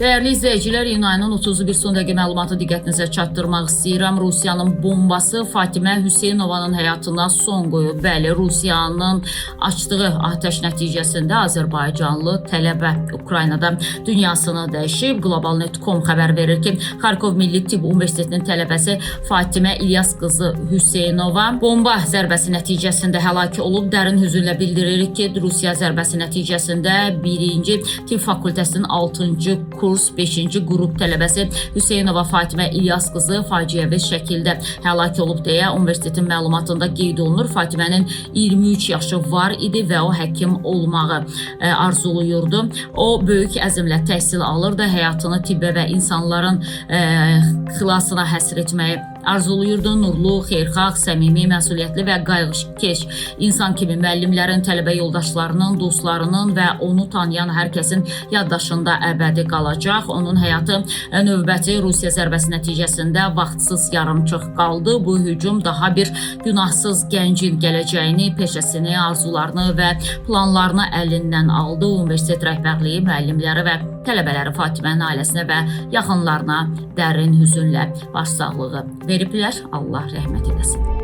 Değerli izleyiciler, iyun ayının 31 son dəqiqə məlumatı diqqətinizə çatdırmaq istəyirəm. Rusiyanın bombası Fatimə Hüseynovanın həyatına son qoyub. Bəli, Rusiyanın açdığı atəş nəticəsində Azərbaycanlı tələbə Ukraynada dünyasını dəyişib. Globalnet.com xəbər verir ki, Xarkov Milli Tibb Universitetinin tələbəsi Fatimə İlyas qızı Hüseynova bomba zərbəsi nəticəsində həlak olub. Dərin hüzünlə bildiririk ki, Rusiya zərbəsi nəticəsində 1-ci Tibb Fakültəsinin 6-cı kurs 5-ci qrup tələbəsi Hüseynova Fatimə İlyas qızı faciəvi şəkildə həlak olub deyə universitetin məlumatında qeyd olunur. Fatimənin 23 yaşı var idi və o həkim olmağı arzuluyurdu. O böyük əzmlə təhsil alırdı, həyatını tibbə və insanların xilasına həsr etməyi arzuluyurdu. Nurlu, xeyirxah, səmimi, məsuliyyətli və qayğıkeş insan kimi müəllimlərin, tələbə yoldaşlarının, dostlarının və onu tanıyan hər kəsin yaddaşında əbədi qalacaq. Onun həyatı növbəti Rusiya zərbəsi nəticəsində vaxtsız yarımçıq qaldı. Bu hücum daha bir günahsız gəncin gələcəyini, peşəsini, arzularını və planlarını əlindən aldı. Universitet rəhbərliyi, müəllimləri və tələbələri Fatimənin ailəsinə və yaxınlarına dərin hüzünlə başsağlığı veriblər. Allah rəhmət eləsin.